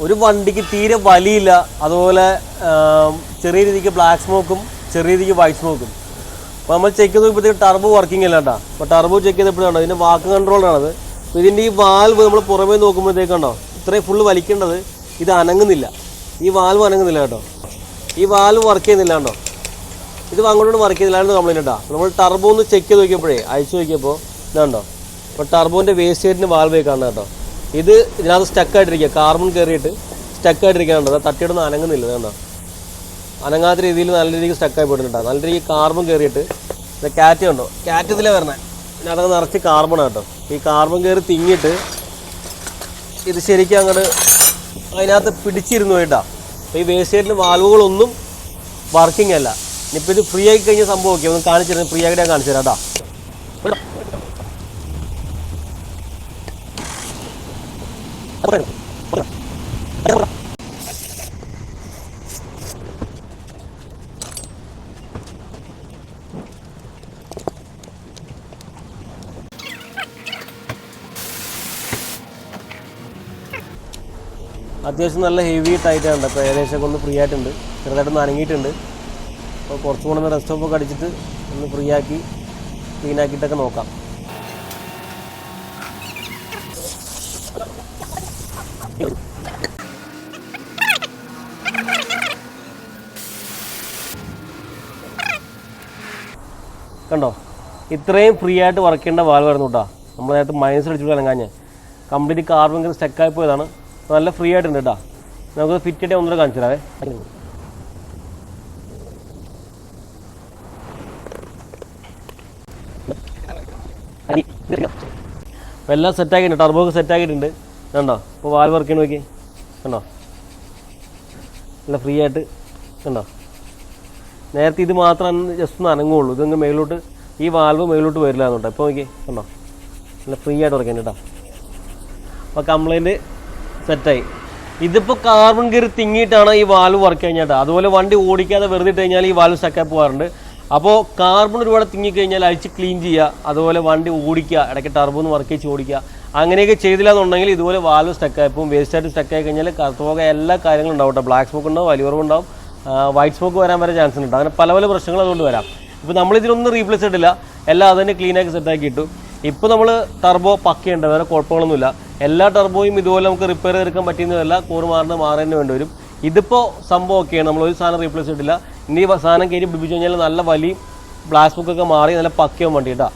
ഒരു വണ്ടിക്ക് തീരെ വലിയില്ല, അതുപോലെ ചെറിയ രീതിക്ക് ബ്ലാക്ക് സ്മോക്കും ചെറിയ രീതിക്ക് വൈറ്റ് സ്മോക്കും. അപ്പോൾ നമ്മൾ ചെക്ക് ചെയ്ത് നോക്കുമ്പോഴത്തേക്ക് ടർബോ വർക്കിംഗ് അല്ല കേട്ടോ. അപ്പോൾ ടർബോ ചെക്ക് ചെയ്തപ്പോഴാണ് ഇതിൻ്റെ വാക്ക് കൺട്രോളാണത്. അപ്പോൾ ഇതിൻ്റെ ഈ വാൽവ് നമ്മൾ പുറമേ നോക്കുമ്പോഴത്തേക്കുണ്ടോ ഇത്രയും ഫുള്ള് വലിക്കേണ്ടത് ഇത് അനങ്ങുന്നില്ല, ഈ വാൽവ് അനങ്ങുന്നില്ല കേട്ടോ. ഈ വാൽവ് വർക്ക് ചെയ്യുന്നില്ല കേട്ടോ, ഇത് അങ്ങോട്ടും വർക്ക് ചെയ്യുന്നില്ലായിരുന്നു കംപ്ലൈൻറ്റ് കേട്ടോ. നമ്മൾ ടർബോ ഒന്ന് ചെക്ക് ചെയ്ത് നോക്കിയപ്പോഴേ അയച്ചു നോക്കിയപ്പോൾ ഇതുണ്ടോ, അപ്പോൾ ടർബോൻ്റെ വേസ്റ്റ് സൈഡിന് വാൽവ് കാണുന്നത് കേട്ടോ. ഇത് ഇതിനകത്ത് സ്റ്റക്കായിട്ടിരിക്കുക, കാർബൺ കയറിയിട്ട് സ്റ്റക്കായിട്ടിരിക്കാനുണ്ടോ, തട്ടിയിടൊന്നും അനങ്ങുന്നില്ല കേട്ടോ. അനങ്ങാത്ത രീതിയിൽ നല്ല രീതിക്ക് സ്റ്റക്കായി പോയിട്ടുണ്ടോ, നല്ല രീതിക്ക് കാർബൺ കയറിയിട്ട് കാറ്റ് കണ്ടോ, കാറ്റ് ഇതിലെ വരണേ, ഇതിനകത്ത് നിറച്ച് കാർബൺ കേട്ടോ. ഈ കാർബൺ കയറി തിങ്ങിയിട്ട് ഇത് ശരിക്കും അങ്ങോട്ട് അതിനകത്ത് പിടിച്ചിരുന്നു കേട്ടോ. അപ്പോൾ ഈ വേസ്റ്റ് സൈഡിന് വാൽവുകളൊന്നും വർക്കിംഗ് അല്ല. ഇനിയിപ്പോൾ ഇത് ഫ്രീ ആക്കി കഴിഞ്ഞ സംഭവം ഓക്കെ ഒന്ന് കാണിച്ചു തരാം, ഫ്രീ ആയിട്ട് ഞാൻ കാണിച്ചു തരാം കേട്ടോ. അത്യാവശ്യം നല്ല ഹെവി ടൈറ്റാണ്. അപ്പോൾ ഏകദേശം ഒന്ന് ഫ്രീ ആയിട്ടുണ്ട്, ചെറുതായിട്ടൊന്ന് അനങ്ങിയിട്ടുണ്ട്. അപ്പോൾ കുറച്ചും കൂടെ ഒന്ന് റെസ്റ്റ് സ്റ്റോപ്പൊക്കെ അടിച്ചിട്ട് ഒന്ന് ഫ്രീ ആക്കി ക്ലീൻ ആക്കിയിട്ടൊക്കെ നോക്കാം. കണ്ടോ, ഇത്രയും ഫ്രീ ആയിട്ട് വർക്ക് ചെയ്യേണ്ട വാൽവ് ആയിരുന്നു കേട്ടോ. നമ്മൾ നേരത്തെ മൈനസ് അടിച്ചിട്ട് അനങ്ങാഞ്ഞ് കംപ്ലീറ്റ് കാർബൺ സ്റ്റക്കായി പോയതാണ്. നല്ല ഫ്രീ ആയിട്ടുണ്ട് കേട്ടോ. നമുക്ക് ഫിറ്റ് ആയിട്ട് ഒന്നുകൂടെ കാണിച്ചു തരാവേ. അപ്പോൾ എല്ലാം സെറ്റാക്കിയിട്ടുണ്ട്, ടർബോക്ക് സെറ്റാക്കിയിട്ടുണ്ട് കണ്ടോ. ഇപ്പോൾ വാൽവ് വർക്ക് ചെയ്യണം നോക്കി കണ്ടോ, നല്ല ഫ്രീ ആയിട്ട് കണ്ടോ. നേരത്തെ ഇത് മാത്രം ജസ്റ്റ് ഒന്ന് അനങ്ങുള്ളൂ, ഇതങ്ങ് മേലോട്ട് ഈ വാൽവ് മേലോട്ട് വരില്ല എന്നുണ്ടോ. ഇപ്പോൾ നോക്കി കണ്ടോ, നല്ല ഫ്രീ ആയിട്ട് വർക്ക് ചെയ്യുന്നുണ്ട് കേട്ടോ. അപ്പോൾ കംപ്ലൈൻറ്റ് സെറ്റായി. ഇതിപ്പോൾ കാർബൺ കയറി തിങ്ങിയിട്ടാണ് ഈ വാൽവ് വർക്ക് കഴിഞ്ഞാൽ. അതുപോലെ വണ്ടി ഓടിക്കാതെ വെറുതെ ഇട്ട് കഴിഞ്ഞാൽ ഈ വാൽവ് സ്റ്റക്കായി പോകാറുണ്ട്. അപ്പോൾ കാർബൺ ഒരുപാട് തിങ്ങിക്കഴിഞ്ഞാൽ അഴിച്ച് ക്ലീൻ ചെയ്യുക, അതുപോലെ വണ്ടി ഓടിക്കുക, ഇടയ്ക്ക് ടർബോ ഒന്ന് വർക്ക് ചെയ്ത് ഓടിക്കുക. അങ്ങനെയൊക്കെ ചെയ്തില്ല എന്നുണ്ടെങ്കിൽ ഇതുപോലെ വാൽവ് സ്റ്റക്കായി പോകും. വേസ്റ്റായിട്ട് സ്റ്റക്കായി കഴിഞ്ഞാൽ കറുത്തുപോക എല്ലാ കാര്യങ്ങളും ഉണ്ടാവും കേട്ടോ. ബ്ലാക്ക് സ്മോക്ക് ഉണ്ടാവും, വലിയ കുറവുണ്ടാവും, വൈറ്റ് സ്മോക്ക് വരാൻ വരെ ചാൻസ് ഉണ്ട്. അങ്ങനെ പല പല പ്രശ്നങ്ങൾ അതുകൊണ്ട് വരാം. ഇപ്പോൾ നമ്മളിതിനൊന്നും റീപ്ലേസ് ചെയ്തിട്ടില്ല, എല്ലാം അതിനെ ക്ലീനാക്കി സെറ്റാക്കി ഇട്ടു. ഇപ്പോൾ നമ്മൾ ടർബോ പക്കയുണ്ട്, വേറെ കുഴപ്പങ്ങളൊന്നുമില്ല. എല്ലാ ടർബോയും ഇതുപോലെ നമുക്ക് റിപ്പയർ ചെയ്തെടുക്കാൻ പറ്റുന്നതല്ല, കൂറ് മാറേണ്ടി വേണ്ടി വരും. ഇതിപ്പോൾ സംഭവം ഒക്കെയാണ്, നമ്മളൊരു സാധനം റീപ്ലേസ് ചെയ്തിട്ടില്ല. ഇനി ഈ സാധനം കയറി പിടിപ്പിച്ച് കഴിഞ്ഞാൽ നല്ല വലിയ ബ്ലാക്ക് സ്മോക്കൊക്കെ മാറി നല്ല പക്കയും വണ്ടി കേട്ടോ.